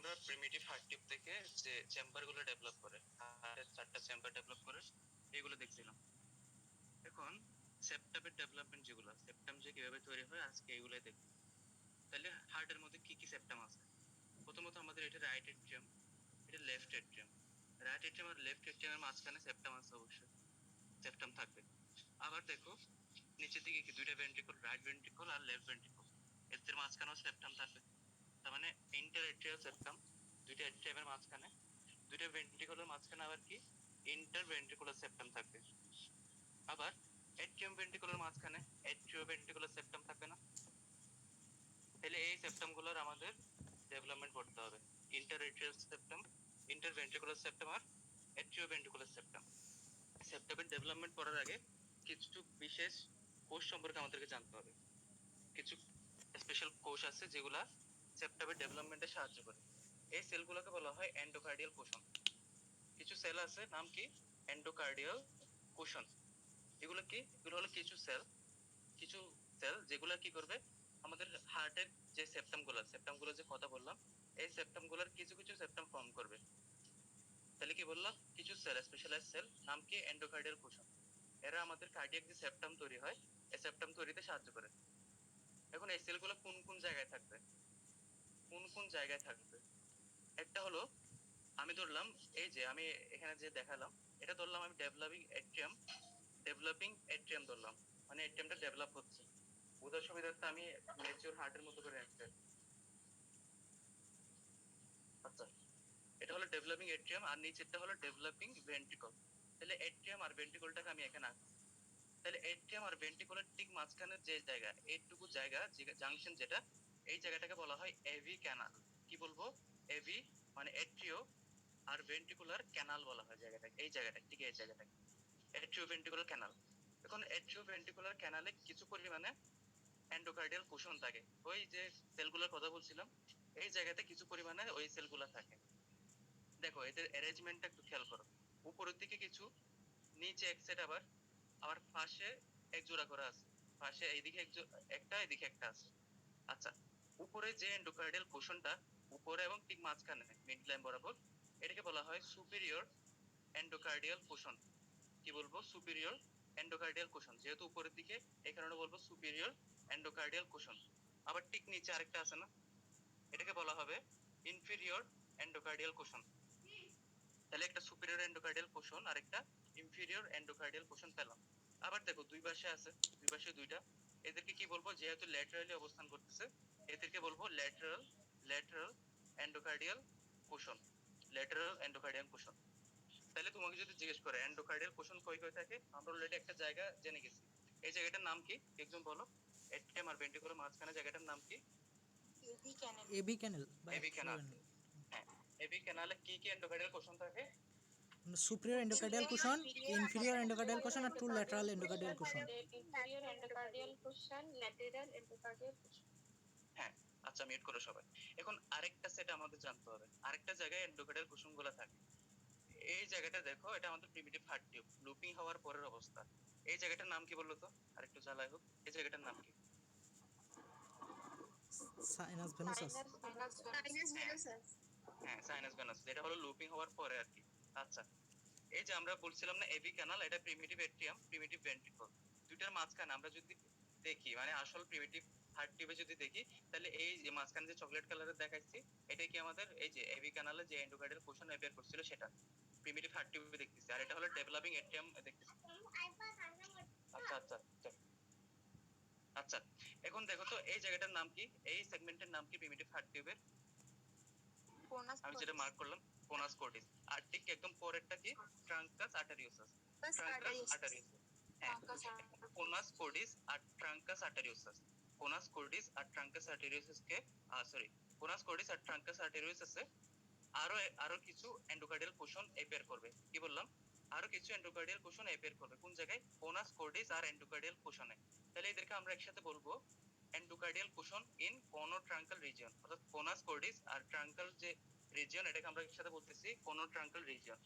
আমরা primitive heart tube থেকে যে চেম্বারগুলো ডেভেলপ করে, হার্টের 4টা চেম্বার ডেভেলপ করে, এগুলো দেখছিলাম। এখন সেপ্টামের ডেভেলপমেন্ট যেগুলো, সেপ্টাম যে কিভাবে তৈরি হয় আজকে এগুলোই দেখব। তাহলে হার্টের মধ্যে কি কি সেপ্টাম আছে? প্রথমত আমাদের এটা রাইট এট্রিয়াম, এটা লেফট এট্রিয়াম। রাইট এট্রিয়াম আর লেফট এট্রিয়ামের মাঝখানে সেপ্টাম আছে, অবশ্যই সেপ্টাম থাকবে। আবার দেখো নিচের দিকে কি দুইটা ভেন্ট্রিকল, রাইট ভেন্ট্রিকল আর লেফট ভেন্ট্রিকল, এদের মাঝখানেও সেপ্টাম থাকবে। তার মানে ইন্টার এট্রিয়াল সেপ্টাম, দুইটা এট্রিয়ামের মাঝখানে, দুইটা ভেন্ট্রিকলের মাঝখানে আবার কি ইন্টার ভেন্ট্রিকুলার সেপ্টাম থাকবে। আবার এট্রিয়াম ভেন্ট্রিকুলার মাঝখানে এট্রিও ভেন্ট্রিকুলার সেপ্টাম থাকবে না? তাহলে এই সেপ্টাম গুলোর আমাদের ডেভেলপমেন্ট করতে হবে, inter atrial septum, inter ventricular septum আর এট্রিও ভেন্ট্রিকুলার সেপ্টাম। সেপ্টামের ডেভেলপমেন্ট করার আগে কিছু বিশেষ কোষ সম্পর্কে আমাদেরকে জানতে হবে। কিছু স্পেশাল কোষ আছে যেগুলা সেপ্টামের ডেভেলপমেন্টে সাহায্য করে। এই সেলগুলোকে বলা হয় এন্ডোকার্ডিয়াল কোষণ। কিছু সেল আছে, নাম কি? এন্ডোকার্ডিয়াল কোষণ। এগুলো কি? এগুলো হলো কিছু সেল যেগুলো কি করবে, আমাদের হার্টের যে সেপ্টাম গুলো যে কথা বললাম, এই সেপ্টাম গুলোর কিছু কিছু সেপ্টাম ফর্ম করবে। তাহলে কি বললাম? কিছু সেল, স্পেশালাইজ সেল, নাম কি? এন্ডোকার্ডিয়াল কোষণ। এরা আমাদের কার্ডিয়াক যে সেপ্টাম তৈরি হয়, এই সেপ্টাম তৈরিতে সাহায্য করে। এখন এই সেলগুলো কোন কোন জায়গায় থাকবে? একটা হলো, আমি ধরলাম এই যে আমি এখানে যে দেখালাম, এটা ধরলাম আমি ডেভেলপিং এট্রিয়াম ধরলাম, মানে এট্রিয়ামটা ডেভেলপ হচ্ছে। বোঝার সুবিধার্থে আমি ম্যাচিওর হার্টের মতো করে রাখতে। আচ্ছা, এটা হলো ডেভেলপিং এট্রিয়াম আর নিচেরটা হলো ডেভেলপিং ভেন্ট্রিকল। তাহলে এট্রিয়াম আর ভেন্ট্রিকলটাকে আমি এখানে আঁকছি। তাহলে এট্রিয়াম আর ভেন্ট্রিকলের ঠিক মাঝখানের যে জায়গা, এইটুকু জায়গা, জাংশন যেটা, এই জায়গাটাকে বলা হয় এভি ক্যানাল। কি বলবো? এভি মানে এট্রিও আর ভেন্ট্রিকুলার ক্যানাল বলা হয় জায়গাটাকে, এই জায়গাটা, ঠিক এই জায়গাটাকে এট্রিও ভেন্ট্রিকুলার ক্যানাল। এখন এট্রিও ভেন্ট্রিকুলার ক্যানালে কিছু পরিমাণে এন্ডোকার্ডিয়াল কোষণ থাকে। ওই যে সেলগুলোর কথা বলছিলাম, এই জায়গাতে কিছু পরিমাণে ওই সেলগুলো থাকে। দেখো এদের অ্যারেঞ্জমেন্টটা একটু খেয়াল করো, উপরের দিকে কিছু, নিচে এক সেট, আবার আবার পাশে এক জোড়া করে আছে। পাশে এইদিকে একটা, এদিকে একটা আছে। আচ্ছা, উপরে যে এন্ডোকার্ডিয়াল কোষণটা উপরে এবং ঠিক মাঝখানে মিড লাইন বরাবর, এটাকে বলা হয় সুপিরিয়র এন্ডোকার্ডিয়াল কোষণ। কি বলবো? Superior endocardial cushion. যেহেতু উপরের দিকে, এই কারণে বলবো সুপিরিয়র এন্ডোকার্ডিয়াল কোষণ। আবার ঠিক নিচে আরেকটা আছে না, এটাকে বলা হবে ইনফিরিয়র এন্ডোকার্ডিয়াল কোষণ। তাহলে একটা সুপিরিয়র এন্ডোকার্ডিয়াল কোষণ আর একটা ইনফিরিয়র এন্ডোকার্ডিয়াল কোষণ পেলাম। আবার দেখো দুই পাশে আছে, দুই পাশে দুইটা, এদেরকে কি বলবো? যেহেতু ল্যাটারালি অবস্থান করতেছে, এদেরকে বলবো ল্যাটারাল এন্ডোকার্ডিয়াল কোষণ, ল্যাটারাল এন্ডোকার্ডিয়াল কোষণ। তাহলে তোমাকে যদি জিজ্ঞেস করে এন্ডোকার্ডিয়াল কোষণ কই কই থাকে, আমরা অলরেডি একটা জায়গা জেনে গেছি। এই জায়গাটার নাম কি? একজন বলো। এট্রিয়াম আর ভেন্ট্রিকুলার মাঝখানে জায়গাটার নাম কি? এবি ক্যানেল বা এবি অ্যাট্রিও ক্যানাল। ক্যানেল। হ্যাঁ, এবি ক্যানালে কি কি এন্ডোকার্ডিয়াল কোষণ থাকে? Superior endocardial cushion, inferior endocardial cushion আর টু ল্যাটারাল এন্ডোকার্ডিয়াল কুশন। হ্যাঁ, আচ্ছা মিউট করো সবাই। এখন আরেকটা সেট আমাদের জানতে হবে, আরেকটা জায়গায় এন্ডোকার্ডিয়াল কোষণগুলো থাকে। এই জায়গাটা দেখো, এটা আমাদের প্রিমিটিভ হার্ট টিউব লুপিং হওয়ার পরের অবস্থা। এই জায়গাটার নাম কি বলতো? আরেকটু জ্বালাই হোক, এই জায়গাটার নাম কি? সাইনাস ভেনুসাস। হ্যাঁ, সাইনাস ভেনাস, যেটা হলো লুপিং হওয়ার পরে আর কি। আচ্ছা, এই যে আমরা বলছিলাম না এভি ক্যানাল, এটা প্রিমিটিভ এট্রিয়াম, প্রিমিটিভ ভেন্ট্রিকল, দুইটার মাঝখানে আমরা যদি দেখি, মানে আসল প্রিমিটিভ হার্ট টিউবে যদি দেখি, তাহলে এই যে মাঝখানে যে চকলেট কালারের দেখাচ্ছি, এটাই কি আমাদের এই যে এভি ক্যানালে যে এন্ডোকার্ডিয়াল কোষণ বের করছিল সেটা প্রিমিটিভ হার্ট টিউবে দেখতেছি। আর এটা হলো ডেভেলপিং এট্রিয়াম দেখতেছি। আচ্ছা আচ্ছা আচ্ছা আচ্ছা, এখন দেখো তো এই জায়গাটার নাম কি, এই সেগমেন্টের নাম কি প্রিমিটিভ হার্ট টিউবের? আমি যেটা মার্ক করলাম কোনাস কর্ডিস। আর ঠিক একদম পরেরটা কি? ট্রাঙ্কাস আর্টেরিওসাস। ট্রাঙ্কাস আর্টেরিওসাস, হ্যাঁ, কোনাস কর্ডিস আর ট্রাঙ্কাস আর্টেরিওসাস। কোনাস কর্ডিস আর ট্রাঙ্কাস আর্টেরিওসাসকে সরি, কোনাস কর্ডিস আর ট্রাঙ্কাস আর্টেরিওসাসে আরো আরো কিছু এন্ডোকার্ডিয়াল কোষণ এপেয়ার করবে। কি বললাম? আরো কিছু এন্ডোকার্ডিয়াল কোষণ এপেয়ার করবে। কোন জায়গায়? কোনাস কর্ডিস আর এন্ডোকার্ডিয়াল কোষণে। তাহলে এদেরকে আমরা একসাথে বলবো এন্ডোকার্ডিয়াল কোষণ ইন কোনোট্রাঙ্কাল রিজিয়ন। অর্থাৎ কোনাস কর্ডিস আর ট্রাঙ্কাল যে রিজিয়ন, এটাকে আমরা একসাথে বলতেছি কোনোট্রাঙ্কাল রিজিয়ন।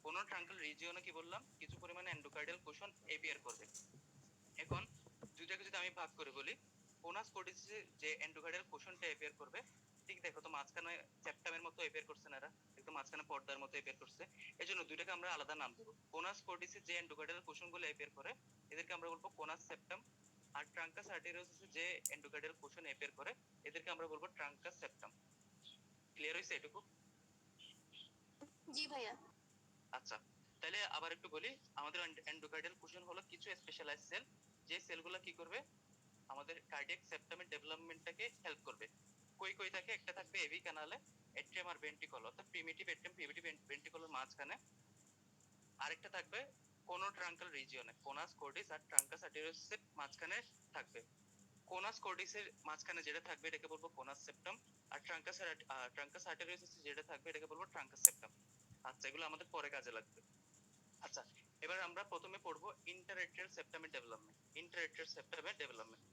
কোনোট্রাঙ্কাল রিজিয়নে কি বললাম? কিছু পরিমাণে এন্ডোকার্ডিয়াল কোষণ এপেয়ার করবে। এখন দুইটাকে যদি আমি ভাগ করে বলি, কোনাস কর্ডিসে যে এন্ডোকার্ডিয়াল কোষণটা এপেয়ার করবে, ঠিক দেখো তো মাঝখানে সেপ্টামের মতো এপিয়ার করছে না এরা, একদম মাঝখানে পর্দার মতো এপিয়ার করছে। এজন্য দুইটাকে আমরা আলাদা নাম দেবো। কোনাস কোর্ডিসে যে এন্ডোকার্ডিয়াল কোষণগুলো এপিয়ার করে এদেরকে আমরা বলবো কোনাস সেপ্টাম, আর ট্রাঙ্কাস আর্টেরিওসিসে যে এন্ডোকার্ডিয়াল কোষণ এপিয়ার করে এদেরকে আমরা বলবো ট্রাঙ্কাস সেপ্টাম। ক্লিয়ার হইছে এটুকু? জি ভাইয়া। আচ্ছা, তাহলে আবার একটু বলি, আমাদের এন্ডোকার্ডিয়াল কোষণ হলো কিছু স্পেশালাইজ সেল, যে সেলগুলো কি করবে আমাদের কার্ডিয়াক সেপ্টামের ডেভেলপমেন্টটাকে হেল্প করবে। কই কই থাকে, একটা থাকবে এভি ক্যানালে, এট্রিয়াম আর ভেন্ট্রিকল অর্থাৎ প্রিমিটিভ এট্রিয়াম প্রিমিটিভ ভেন্ট্রিকলের মাঝখানে, আরেকটা থাকবে কোনো ট্রাঙ্কাল রিজিয়নে, কোনাস কোর্ডিস আর ট্রাঙ্কাস আর্টেরিওসের মাঝখানে থাকবে। কোনাস কোর্ডিসের মাঝখানে যেটা থাকবে এটাকে বলবো কোনাস সেপ্টাম, আর ট্রাঙ্কাস আর্টেরিওসের যেটা থাকবে এটাকে বলবো ট্রাঙ্কাস সেপ্টাম। আচ্ছা, এগুলো আমাদের পরে কাজে লাগবে। আচ্ছা, এবার আমরা প্রথমে পড়বো ইন্টারএট্রিয়াল সেপ্টামের ডেভেলপমেন্ট। ইন্টারএট্রিয়াল সেপ্টামের ডেভেলপমেন্ট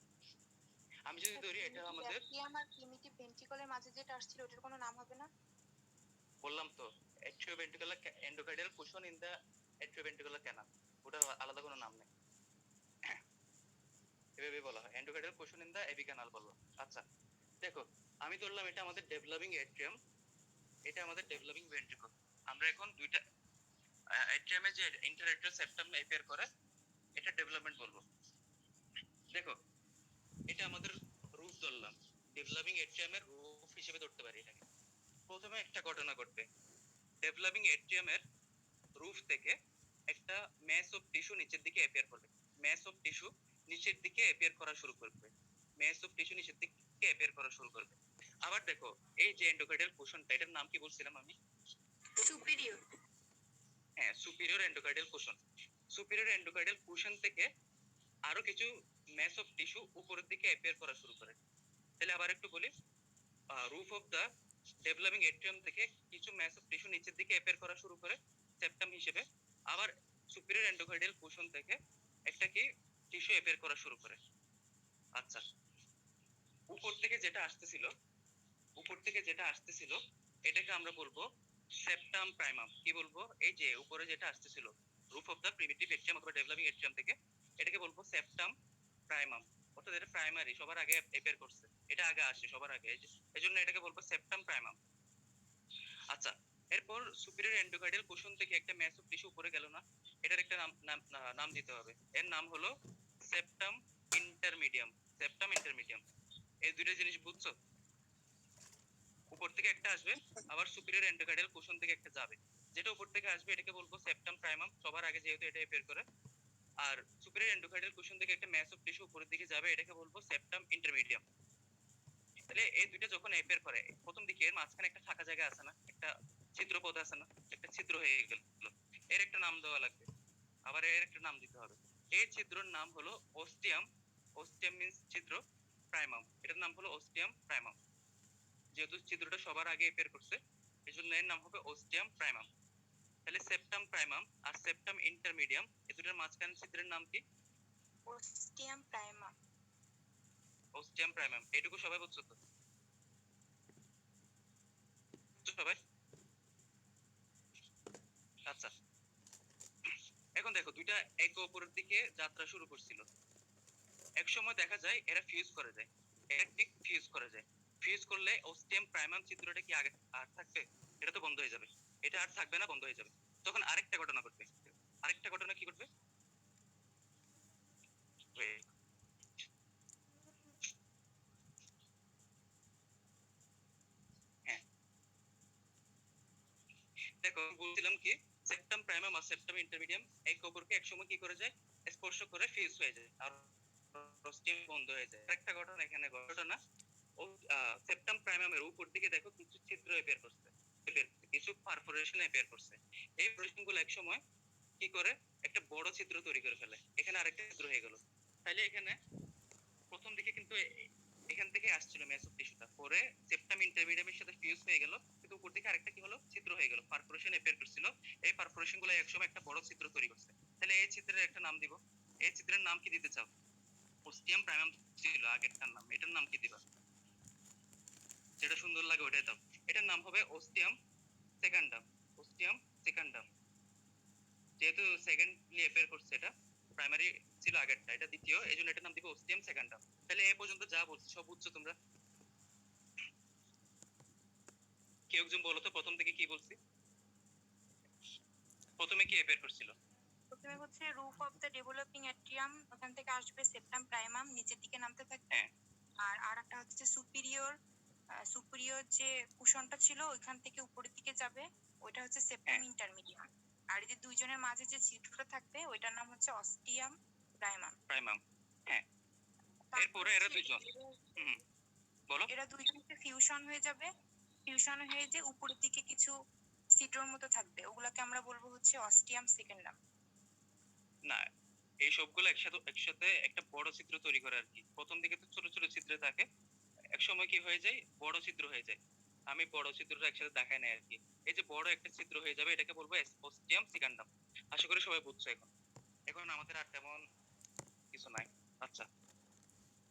আমি যদি ধরি এটা আমাদের, এট্রিয়াম আর প্রিমিটিভ ভেন্ট্রিকলের মাঝে যেটা আসছিল ওটার কোনো নাম হবে না? বললাম তো atrioventricular endocardial cushion in the atrioventricular canal, ওটা আলাদা কোনো নাম নেই, এভাবে বলা হয় endocardial cushion in the AV canal বলবো। আচ্ছা দেখো, আমি ধরলাম এটা আমাদের ডেভেলপিং এট্রিয়াম, এটা আমাদের ডেভেলপিং ভেন্ট্রিকল। আমরা এখন দুইটা এট্রিয়ামে যে ইন্টারএট্রিয়াল সেপ্টাম অ্যাপিয়ার করে এটা ডেভেলপমেন্ট বলবো। দেখো, এটা আমাদের রুফ ধরলাম, ডেভেলপিং এট্রিয়ামের রুফ হিসেবে ধরতে পারি এটাকে। প্রথমে একটা ঘটনা ঘটবে, ডেভেলপিং এট্রিয়ামের রুফ থেকে একটা ম্যাস অফ টিস্যু নিচের দিকে অ্যাপিয়ার করবে, ম্যাস অফ টিস্যু নিচের দিকে অ্যাপিয়ার করা শুরু করবে, ম্যাস অফ টিস্যু নিচের দিকে অ্যাপিয়ার করা শুরু করবে। আবার দেখো, এই যে এন্ডোকার্ডিয়াল কোষণটা, এটার নাম কি বলছিলাম আমি? সুপিরিয়র। হ্যাঁ, সুপিরিয়র এন্ডোকার্ডিয়াল কোষণ। সুপিরিয়র এন্ডোকার্ডিয়াল কোষণ থেকে আরো কিছু ম্যাস অফ টিস্যু উপরের দিকে অ্যাপিয়ার করা শুরু করে। তাহলে আবার একটু বলি, roof of the developing atrium থেকে কিছু ম্যাস অফ টিস্যু নিচের দিকে অ্যাপিয়ার করা শুরু করে সেপ্টাম হিসেবে। আবার সুপিরিয়র এন্ডোকার্ডিয়াল কোষণ থেকে একটা কি টিস্যু অ্যাপিয়ার করা শুরু করে। আচ্ছা, উপর থেকে যেটা আসতেছিল, উপর থেকে যেটা আসতেছিল এটাকে আমরা বলবো সেপ্টাম প্রাইমাম। কি বলবো? এই যে উপরে যেটা আসতেছিল roof of the primitive atrium অথবা ডেভেলপিং এট্রিয়াম থেকে, এটাকে বলবো সেপ্টাম প্রাইমাম, অর্থাৎ এটা প্রাইমারি, সবার আগে অ্যাপিয়ার করছে, এটা আগে আসে সবার আগে, এজন্য এটাকে বলবো সেপ্টাম প্রাইমাম। আচ্ছা, এরপর সুপিরিয়র এন্ডোকার্ডিয়াল কোষণ থেকে একটা ম্যাস অফ টিস্যু উপরে গেল না, এটার একটা নাম দিতে হবে, এর নাম হলো সেপ্টাম ইন্টারমিডিয়াম। সেপ্টাম ইন্টারমিডিয়াম, এই দুইটা জিনিস বুঝছো? উপর থেকে একটা আসবে, আবার সুপিরিয়র এন্ডোকার্ডিয়াল কোষণ থেকে একটা যাবে। যেটা উপর থেকে আসবে এটাকে বলবো সেপ্টাম প্রাইমাম, সবার আগে যেহেতু এটা অ্যাপিয়ার করে। আর সুপিরিয়র এন্ডোকার্ডিয়াল কোষণ থেকে একটা ম্যাস অফ টিস্যু উপরের দিকে যাবে, এটাকে বলবো সেপ্টাম ইন্টারমিডিয়াম। তাহলে এই দুইটা যখন অ্যাপিয়ার করে, প্রথম দিকে এর মাঝখানে একটা ফাঁকা জায়গা আছে না, একটা ছিদ্র পথ আছে না, একটা ছিদ্র হয়ে গেল, এর একটা নাম দেওয়া লাগবে, আবার এর একটা নাম দিতে হবে। এই ছিদ্রর নাম হলো ওস্টিয়াম। ওস্টিয়াম মিন্স ছিদ্র, প্রাইমাম এটার নাম হলো ওস্টিয়াম প্রাইমাম। যেহেতু ছিদ্রটা সবার আগে অ্যাপিয়ার করছে এজন্য এর নাম হবে ওস্টিয়াম প্রাইমাম। তাহলে সেপ্টাম প্রাইমাম আর সেপ্টাম ইন্টারমিডিয়াম এই দুটোর মাঝখানে ছিদ্রের নাম কি? ওস্টিয়াম প্রাইমাম। ওস্টিয়াম প্রাইমাম, এটুকু সবাই বুঝছো তো? বুঝছো সবাই? আচ্ছা, এখন দেখো দুইটা একে অপরের দিকে যাত্রা শুরু করছিল, এক সময় দেখা যায় এরা ফিউজ করে যায়, এরা ঠিক ফিউজ করে যায়। ফিউজ করলে ওস্টিয়াম প্রাইমাম ছিদ্রটা কি আগে আর থাকবে? এটা তো বন্ধ হয়ে যাবে, এটা আর থাকবে না, বন্ধ হয়ে যাবে। তখন আরেকটা ঘটনা ঘটবে, আরেকটা ঘটনা কি ঘটবে? হ্যাঁ, দেখো বলছিলাম কি, সেপ্টাম প্রাইমাম আর সেপ্টাম ইন্টারমিডিয়াম একে অপরকে একসময় কি করে যায়, স্পর্শ করে ফিউজ হয়ে যায় আর ওস্টিয়াম বন্ধ হয়ে যায়। আরেকটা ঘটনা এখানে ঘটনা, ও সেপ্টাম প্রাইমামের উপর দিকে দেখো কিছু ছিদ্র অ্যাপিয়ার করছে, কিছু পারফোরেশন অ্যাপিয়ার করছে। এই পারফোরেশন গুলো এক সময় কি করে একটা বড় ছিদ্র তৈরি করে ফেলে, এখানে আরেকটা ছিদ্র হয়ে গেল। তাহলে এখানে প্রথম দিকে কিন্তু এখান থেকে আসছিল মেসো টিস্যুটা, পরে সেপ্টাম ইন্টারমিডিয়ামের সাথে ফিউজ হয়ে গেল, কিন্তু উপর দিকে আরেকটা কি হলো, ছিদ্র হয়ে গেল, পারফোরেশন অ্যাপিয়ার করছিল। এই পারফোরেশন গুলো একসময় একটা বড় ছিদ্র তৈরি করছে। তাহলে এই ছিদ্রের একটা নাম দিব, এই ছিদ্রের নাম কি দিতে চাও? ওস্টিয়াম প্রাইমাম ছিল আগেরটার নাম, এটার নাম কি দিবা? যেটা সুন্দর লাগে ওটাই দাও। এটার নাম হবে ওস্টিয়াম সেকান্ডাম। ওস্টিয়াম সেকান্ডাম, যেহেতু সেকেন্ডলি অ্যাপিয়ার করছে, এটা প্রাইমারি ছিল আগেরটা, এটা দ্বিতীয়, এইজন্য এটার নাম দিব ওস্টিয়াম সেকান্ডাম। তাহলে এই পর্যন্ত যা বলছি সব বুঝছো তোমরা? কেউ একজন বলো তো প্রথম থেকে কি বলছি? প্রথমে কি অ্যাপিয়ার করছিল? প্রথমে হচ্ছে roof of the developing atrium, ওখান থেকে আসবে সেপ্টাম প্রাইমাম, নিচের দিকে নামতে থাকবে। হ্যাঁ। আর একটা হচ্ছে সুপিরিয়র যে কুশনটা ছিল ওইখান থেকে উপরের দিকে যাবে, ওইটা হচ্ছে সেপ্টাম হ্যাঁ। ইন্টারমিডিয়াম। আর এই যে দুইজনের মাঝে যে ছিদ্রটা থাকবে ওইটার নাম হচ্ছে অস্টিয়াম প্রাইমাম। প্রাইমাম। হ্যাঁ। এরপরে এরা দুইজন। হুম, বলো। এরা দুইজনকে ফিউশন হয়ে যাবে, ফিউশন হয়ে যে উপরের দিকে কিছু ছিদ্রর মতো থাকবে, ওগুলাকে আমরা বলবো হচ্ছে অস্টিয়াম সেকেন্ডাম। না, এই সবগুলো একসাথে একটা বড় ছিদ্র তৈরি করে আর কি। প্রথম দিকে তো ছোট ছোট ছিদ্র থাকে, এক সময় কি হয়ে যায়, বড় ছিদ্র হয়ে যায়। আমি বড় ছিদ্রটা একসাথে দেখাই নাই আর কি। এই যে বড় একটা ছিদ্র হয়ে যাবে এটাকে বলবো অস্টিয়াম সেকেন্ডাম। আশা করি সবাই বুঝছো এখন। এখন আমাদের আর তেমন কিছু নাই। আচ্ছা,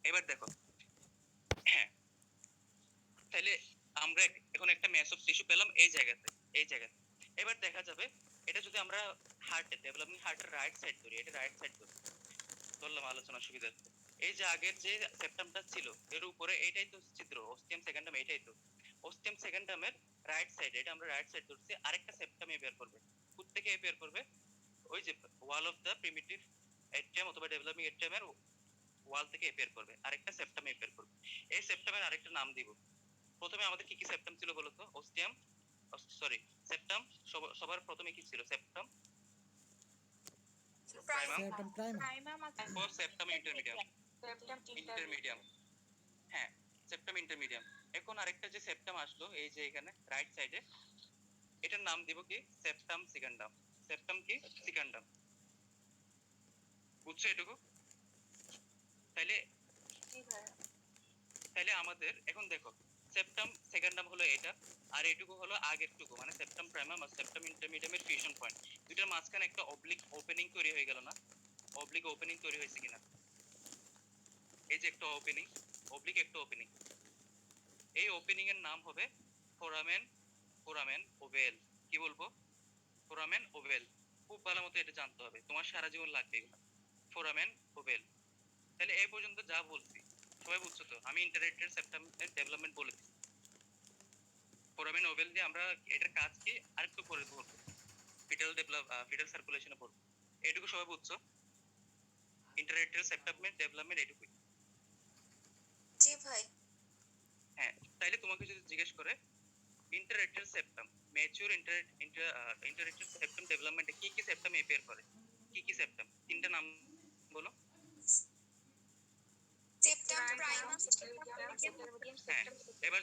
এবার দেখো। হ্যাঁ, তাহলে আমরা এখন একটা ম্যাস অফ টিস্যু পেলাম এই জায়গাতে, এই জায়গাতে। এবার দেখা যাবে এটা যদি আমরা হার্টের ডেভেলপিং হার্টের রাইট সাইড ধরি, এটা রাইট সাইড ধরলাম আলোচনার সুবিধার্থে। এই যে আগের যে সেপ্টামটা ছিল এর উপরে এটাই তো ছিদ্র, অস্টিয়াম সেকেন্ডাম, এটাই তো অস্টিয়াম সেকেন্ডামের রাইট সাইড, এটা আমরা রাইট সাইড ধরছি। আরেকটা সেপ্টাম বের করবে, কোত্থেকে বের করবে? ওই যে wall of the primitive atrium অথবা ডেভেলপিং এট্রিয়ামের ওয়াল থেকে বের করবে, আরেকটা সেপ্টাম বের করবে। এই সেপ্টামের আরেকটা নাম দিব। প্রথমে আমাদের কি কি সেপ্টাম ছিল বলতো? Ostium, sorry septum. সবার প্রথমে কি ছিল? Septum, primum, septum primum. ও সেপ্টাম ইন্টারমিডিয়াম। ইন্টারমিডিয়াম, হ্যাঁ, সেপ্টাম ইন্টারমিডিয়াম। এখন আরেকটা যে সেপ্টাম আসলো এই যে এখানে রাইট সাইডে, এটার নাম দিব কি? সেপ্টাম সেকেন্ডাম। সেপ্টাম কি? সেকেন্ডাম। বুঝছো এটুকু? তাইলে তাইলে আমাদের এখন দেখো, সেপ্টাম সেকেন্ডাম হলো এটা, আর এটুকু হলো আগেরটুকু, মানে সেপ্টাম প্রাইমাম আর সেপ্টাম ইন্টারমিডিয়ামের ফিউশন পয়েন্ট। দুইটার মাঝখানে একটা অবলিক ওপেনিং তৈরি হয়ে গেল না? অবলিক ওপেনিং তৈরি হয়েছে কিনা? এই যে একটা ওপেনিং, অবলিক একটা ওপেনিং, এই ওপেনিং এর নাম হবে ফোরামেন, ফোরামেন ওভেল। কি বলবো? Foramen ovale. খুব ভালো মতো এটা জানতে হবে, তোমার সারা জীবন লাগবে এগুলো, ফোরামেন ওভেল। তাহলে এই পর্যন্ত যা বলছি সবাই বুঝছো তো? আমি ইন্টারেক্টেড সেপ্টামের ডেভেলপমেন্ট বলে দিচ্ছি। ফোরামেন ওভেল দিয়ে আমরা এটার কাজ কি আরেকটু পরে বলবো, ফিটাল সার্কুলেশনে পড়বো। এটুকু সবাই বুঝছো? ইন্টারেক্টেড সেপ্টামের ডেভেলপমেন্ট এটুকুই। জি ভাই। হ্যাঁ, তাইলে তোমাকে যদি জিজ্ঞেস করে interatrial septum, mature interatrial septum ডেভেলপমেন্টে কি কি সেপ্টাম অ্যাপিয়ার করে? কি কি সেপ্টাম? তিনটা নাম বলো। সেপ্টাম প্রাইমাম, হ্যাঁ, এবার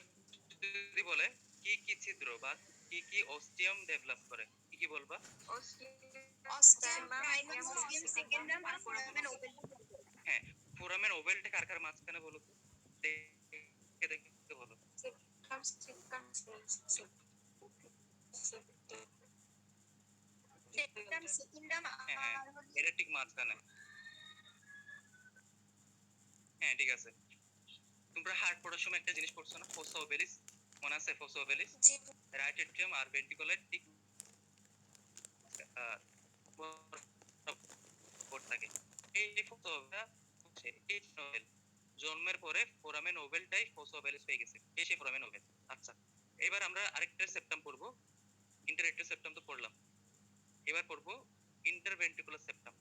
যদি বলে কি কি ছিদ্র বা কি কি অস্টিয়াম ডেভেলপ করে, কি কি বলবা? অস্টিয়াম প্রাইমাম, অস্টিয়াম সেকেন্ডাম আর ফোরামেন ওভেল। হ্যাঁ, ফোরামেন ওভেলটা কার কার মাঝখানে বলো তো? দেখে দেখে বলো। সেপ্টাম সেকেন্ডাম হ্যাঁ হ্যাঁ, আর এটা ঠিক মাঝখানে। হ্যাঁ ঠিক আছে। তোমরা হার্ট পড়ার সময় একটা জিনিস পড়ছো না? ফোসা ওভেলিস, মনে আছে? ফোসা ওভেলিস, জি রাইট এট্রিয়াম আর ভেন্ট্রিকুলার ঠিক থাকে। এই যে ফোসা ওভেলটা হচ্ছে এই ওভেল, জন্মের পরে ফোরামেন ওভেলটাই ফোসা ওভেলিস হয়ে গেছে, এই সেই ফোরামেন ওভেল। আচ্ছা, এবার আমরা আরেকটা সেপ্টাম পড়বো। ইন্টাররেক্টাল সেপ্টাম তো পড়লাম, এবার পড়বো ইন্টারভেন্ট্রিকুলার সেপ্টাম।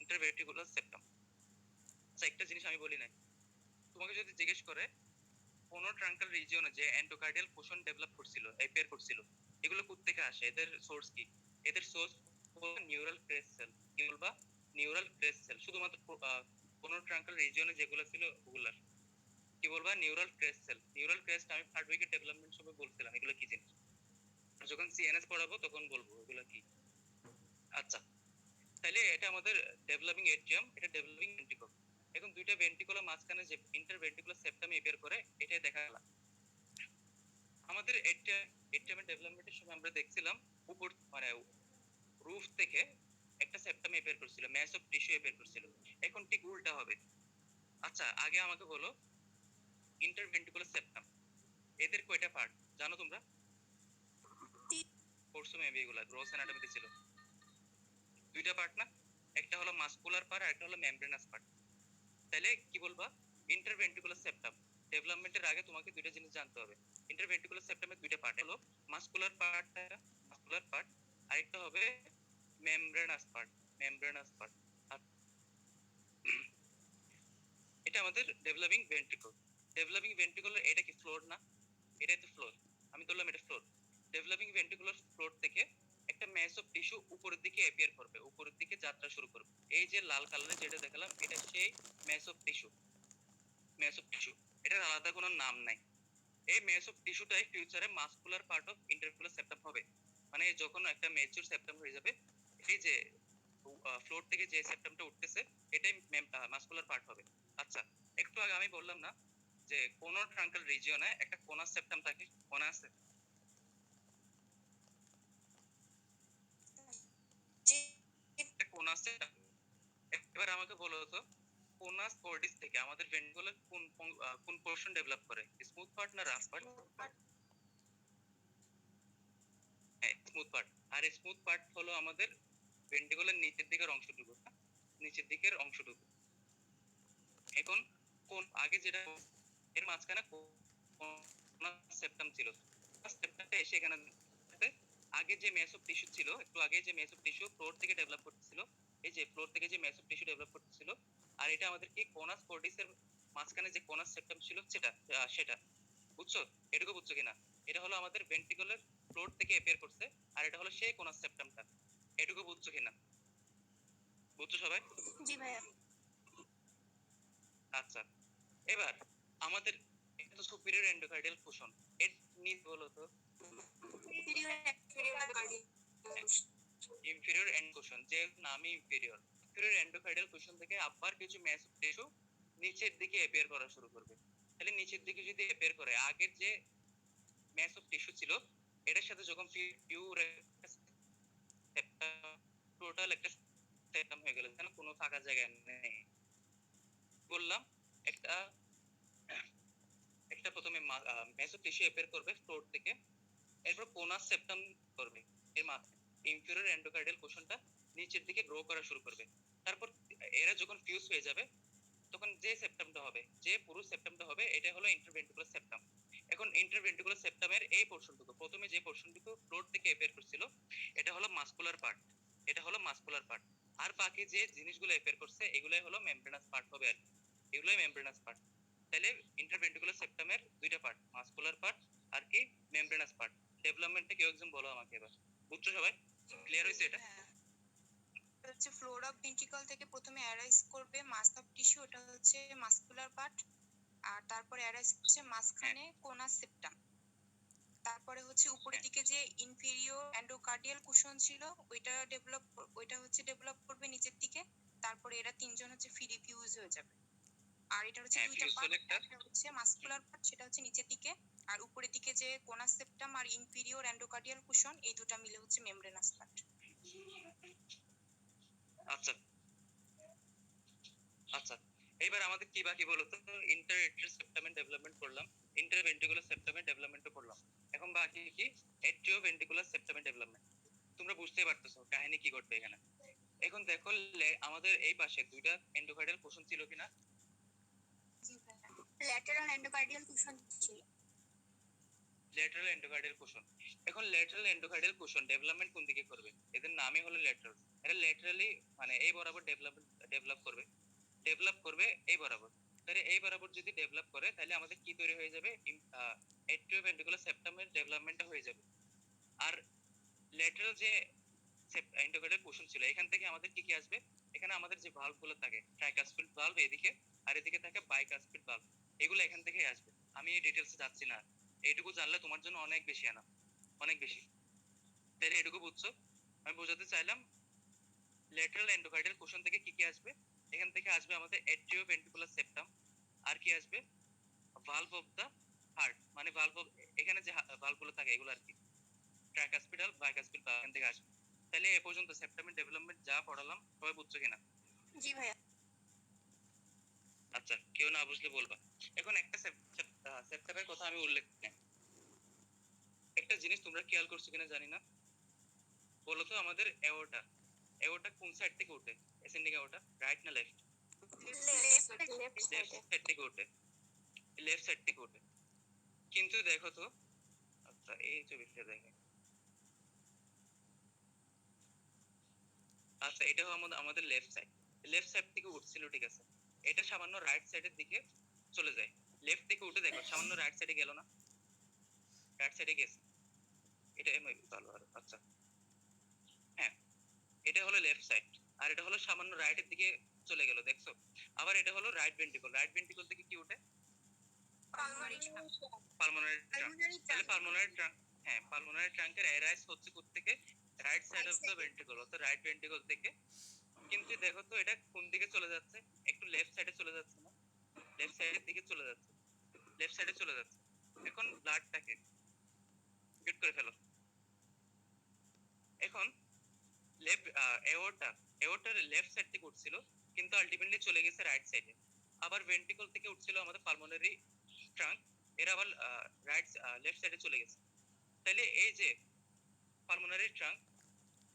Interventricular septum. আচ্ছা, একটা জিনিস আমি বলি নাই, তোমাকে যদি জিজ্ঞেস করে কোন ট্রাঙ্কাল রিজিয়নে যে এন্ডোকার্ডিয়াল কোষণ ডেভেলপ করছিল, অ্যাপিয়ার করছিল, এগুলো কোথা থেকে আসে? এদের সোর্স কি? এদের সোর্স নিউরাল ক্রেস্ট সেল। কি বলবা? Neural crest cell. শুধুমাত্র কোন ট্রাঙ্কাল রিজিয়নে যেগুলো ছিল ওগুলার। কি বলবা? Neural crest cell. Neural crest আমি থার্ড উইকের ডেভেলপমেন্ট সময় বলছিলাম এগুলো কি জিনিস, যখন সিএনএস পড়াবো তখন বলবো এগুলো কি। আচ্ছা, তাহলে এটা আমাদের ডেভেলপিং এট্রিয়াম, এটা ডেভেলপিং ভেন্ট্রিকল। এখন দুইটা ভেন্ট্রিকুলার মাঝখানে যে ইন্টারভেন্ট্রিকুলার সেপ্টাম অ্যাপিয়ার করে, এটাই দেখা গেল। আমাদের এট্রিয়ামের ডেভেলপমেন্টের সময় আমরা দেখছিলাম উপর মানে রুফ থেকে একটা সেপ্টাম অ্যাপিয়ার করছিল, ম্যাস অফ টিস্যু অ্যাপিয়ার করছিল। এখন ঠিক উল্টা হবে। আচ্ছা, আগে আমাকে বলো ইন্টারভেন্ট্রিকুলার সেপ্টাম এদের কয়টা পার্ট জানো তোমরা? পড়ছো মেবি, এগুলা গ্রোস অ্যানাটমিতে ছিল। দুইটা পার্ট না? একটা হলো মাসকুলার পার্ট আর একটা হলো মেমব্রেনাস পার্ট। তাহলে কি বলবা? ইন্টারভেন্ট্রিকুলার সেপ্টাম ডেভেলপমেন্টের আগে তোমাকে দুইটা জিনিস জানতে হবে। ইন্টারভেন্ট্রিকুলার সেপ্টামের দুইটা পার্ট হলো মাসকুলার পার্ট, আরেকটা হবে মেমব্রেনাস পার্ট। আর এটা আমাদের ডেভেলপিং ভেন্ট্রিকল। ডেভেলপিং ভেন্ট্রিকুলার এটা কি ফ্লোর না? এটাই তো ফ্লোর। আমি ধরলাম এটা ফ্লোর। ডেভেলপিং ভেন্ট্রিকুলার ফ্লোর থেকে একটা ম্যাস অফ টিস্যু উপরের দিকে অ্যাপিয়ার করবে, উপরের দিকে যাত্রা শুরু করবে। এই যে লাল কালারে যেটা দেখালাম এটা সেই ম্যাস অফ টিস্যু। এটার আলাদা কোনো নাম নাই। এই ম্যাস অফ টিস্যুটাই ফিউচারে muscular part of interventricular septum হবে। মানে যখন একটা ম্যাচিউর সেপ্টাম হয়ে যাবে, এই যে ফ্লোর থেকে যে সেপ্টামটা উঠতেছে এটাই মাসকুলার পার্ট হবে। আচ্ছা, একটু আগে আমি বললাম না যে কোন ট্রাঙ্কাল রিজিয়নে একটা কোনাস সেপ্টাম থাকে, মনে আছে? জি একটা কোনাস সেপ্টাম। এবার আমাকে বলো তো কোনাস কর্ডিস থেকে আমাদের ভেন্ট্রিকুলার কোন পোরশন ডেভেলপ করে, স্মুথ পার্ট না রাফ পার্ট? হ্যাঁ, স্মুথ পার্ট। আর স্মুথ পার্ট হলো আমাদের ভেন্ট্রিকুলার নিচের দিকের অংশটুকু, নিচের দিকের অংশটুকু। এখন কোন আগে যেটা এর মাঝখানে সেপ্টাম ছিল, সেপ্টামটা এসে এখানে আগে যে মেস অফ টিস্যু ছিল, একটু আগে যে মেস অফ টিস্যু ফ্লোর থেকে ডেভেলপ করতেছিল, এই যে ফ্লোর থেকে যে মেস অফ টিস্যু ডেভেলপ করতেছিল, আর এটা আমাদের কি কোনাস কর্ডিসের মাঝখানে যে কোনাস সেপ্টাম ছিল সেটা বুঝছো? এটুকু বুঝছো কিনা? এটা হলো আমাদের ভেন্ট্রিকুলার ফ্লোর থেকে অ্যাপিয়ার করছে, আর এটা হলো সেই কোনাস সেপ্টামটা। এটুকু বুঝছো কিনা? বুঝছো সবাই? জি ভাইয়া। আচ্ছা, এবার আমাদের এটা তো সুপিরিয়র এন্ডোকার্ডিয়াল কুশন, এর নিচ বলো তো ইনফেরিয়র এন্ড কুশন। যে নামই ইনফেরিয়র, ইনফেরিয়র এন্ডোকার্ডিয়াল কুশন থেকে আবার কিছু ম্যাসিভ টিস্যু নিচের দিকে অ্যাপিয়ার করা শুরু করবে। তাহলে নিচের দিকে যদি অ্যাপিয়ার করে, আগের যে ম্যাস অফ টিস্যু ছিল এটার সাথে যখন পিউর টোটাল একটা সেপ্টাম হয়ে গেল, যেন কোনো ফাঁকা জায়গা নেই। বললাম একটা একটা প্রথমে মেসো টিস্যু অ্যাপিয়ার করবে ফ্লোর থেকে, এরপর কোনাস সেপ্টাম করবে, এর মাথায় ইনফেরিয়র এন্ডোকার্ডিয়াল কোশনটা নিচের দিকে গ্রো করা শুরু করবে। তারপর এরা যখন ফিউজ হয়ে যাবে তখন যে সেপ্টামটা হবে, যে পুরো সেপ্টামটা হবে, এটা হলো ইন্টারভেন্ট্রিকুলার সেপ্টাম। এখন ইন্টারভেন্ট্রিকুলার সেপ্টামের এই পোরশনটুকু, প্রথমে যে পোরশনটুকু ফ্লোর থেকে অ্যাপিয়ার করছিল, এটা হলো মাসকুলার পার্ট। আর বাকি যে জিনিসগুলো অ্যাপিয়ার করছে এগুলাই হলো মেমব্রেনাস পার্ট হবে আর কি। এগুলোই মেমব্রেনাস পার্ট। তাহলে ইন্টারভেন্ট্রিকুলার সেপ্টামের দুইটা পার্ট, মাসকুলার পার্ট আর কি মেমব্রেনাস পার্ট। ডেভেলপমেন্টে কেউ একজন বলো আমাকে এবার। বুঝছো সবাই? ক্লিয়ার হয়েছে এটা? হচ্ছে ফ্লোর অফ ভেন্ট্রিকল থেকে প্রথমে অ্যারাইজ করবে মাস অফ টিস্যু, ওটা হচ্ছে মাসকুলার পার্ট। আর তারপরে অ্যারাইজ করছে মাঝখানে কোনাস সেপ্টাম। তারপরে হচ্ছে উপরের দিকে যে ইনফেরিয়র এন্ডোকার্ডিয়াল কুশন ছিল ওইটা হচ্ছে ডেভেলপ করবে নিচের দিকে। তারপরে এরা তিনজন হচ্ছে ফ্রি ফিউজ হয়ে যাবে। আর এটা হচ্ছে দুইটা ফিউজ পার্ট, হলে একটা একটা হচ্ছে মাসকুলার পার্ট, সেটা হচ্ছে নিচের দিকে, আর উপরের দিকে যে কোনাস সেপ্টাম আর ইনফেরিয়র এন্ডোকার্ডিয়াল কুশন, এই দুটো মিলে হচ্ছে মেমব্রেনাস পার্ট। আচ্ছা আচ্ছা, এবার আমাদের কি বাকি বলো তো? ইন্টারএট্রিয়াল সেপ্টামের ডেভেলপমেন্ট করলাম, ইন্টারভেন্ট্রিকুলার সেপ্টামের ডেভেলপমেন্টও করলাম। এখন বাকি কি এট্রিওভেন্ট্রিকুলার সেপ্টামের ডেভেলপমেন্ট। তোমরা বুঝতেই পারতেছো কাহিনী কি ঘটবে এখানে। এখন দেখো আমাদের এই পাশে দুইটা এন্ডোকার্ডিয়াল কোষণ ছিল কিনা? জি ভাইয়া, ল্যাটেরাল এন্ডোকার্ডিয়াল কুশন ছিল। Lateral endocardial cushion. এখন ল্যাটারাল এন্ডোকার্ডিয়াল কোষণ ডেভেলপমেন্ট কোন দিকে করবে? এদের নামই হলো ল্যাটারাল। এরা ল্যাটারালি মানে এই বরাবর ডেভেলপ করবে এই বরাবর। তাহলে এই বরাবর যদি ডেভেলপ করে তাহলে আমাদের কি তৈরি হয়ে যাবে? এট্রিওভেন্ট্রিকুলার সেপ্টামের ডেভেলপমেন্টটা হয়ে যাবে। আর ল্যাটারাল যে এন্ডোকার্ডিয়াল কোষণ ছিল এখান থেকে আমাদের কি কি আসবে? এখানে আমাদের যে ভালভ গুলো থাকে, ট্রাইকাসপিড ভালভ এদিকে, আর এদিকে থাকে বাইকাসপিড ভালভ, এগুলো এখান থেকেই আসবে। আমি এই ডিটেইলসে যাচ্ছি না, এইটুকু জানলে তোমার জন্য অনেক বেশি আনা, অনেক বেশি। তাহলে এটুকু বুঝছো? আমি বোঝাতে চাইলাম ল্যাটারাল এন্ডোকার্ডিয়াল কোষণ থেকে কি কি আসবে? এখান থেকে আসবে আমাদের এট্রিওভেন্ট্রিকুলার সেপ্টাম, আর কি আসবে? ভালভ অফ দা হার্ট, মানে ভালভ অফ, এখানে যে ভালভ গুলো থাকে এগুলো আর কি, ট্রাইকাসপিড ভালভ, বাইকাসপিড ভালভ এখান থেকে আসবে। তাহলে এ পর্যন্ত সেপ্টামের ডেভেলপমেন্ট যা পড়ালাম সবাই বুঝছো কিনা? জি ভাইয়া। আচ্ছা, কেউ না বুঝলে বলবা। এখন একটা সেপ্টামের কথা আমি উল্লেখ করি, একটা জিনিস তোমরা খেয়াল করছো কিনা জানি না, বলো তো আমাদের এওটা কোন সাইড থেকে ওঠে? অ্যাসেন্ডিং এওটা রাইট না লেফট? লেফট লেফট সাইড থেকে ওঠে। লেফট সাইড থেকে উঠে। কিন্তু দেখো তো, আচ্ছা এই ছবিটা দেখে, আচ্ছা এটা হলো আমাদের লেফট সাইড থেকে উঠছিল, ঠিক আছে। এটা সামান্য রাইট সাইডের দিকে চলে যায়। লেফট থেকে উঠে দেখো সামান্য রাইট সাইডে গেল না, রাইট সাইডে গেছে। এটা এমআই ভালো আর আচ্ছা, হ্যাঁ এটা হলো লেফট সাইড, আর এটা হলো সামান্য রাইটের দিকে চলে গেল, দেখছো। আবার এটা হলো রাইট ভেন্ট্রিকল, রাইট ভেন্ট্রিকল থেকে কি উঠে? Pulmonary pulmonary trunk. তাহলে পালমোনারি ট্রাঙ্ক, হ্যাঁ পালমোনারি ট্রাঙ্কের এরাইজ হচ্ছে কোত্থেকে? Right side of the ventricle, অর্থাৎ রাইট ভেন্ট্রিকল থেকে। কিন্তু দেখো তো এটা কোন দিকে চলে যাচ্ছে? একটু লেফট সাইডে চলে যাচ্ছে না? লেফট সাইডের দিকে চলে যাচ্ছে, লেফট সাইডে চলে যাচ্ছে। এখন ব্লাডটাকে গেট করে ফেলো। এখন লেফট এওরটার লেফট সাইড থেকে উঠছিল, কিন্তু আলটিমেটলি চলে গেছে রাইট সাইডে। আবার ভেন্ট্রিকল থেকে উঠছিল আমাদের পালমোনারি ট্রাঙ্ক, এরা আবার লেফট সাইডে চলে গেছে। তাহলে এই যে পালমোনারি ট্রাঙ্ক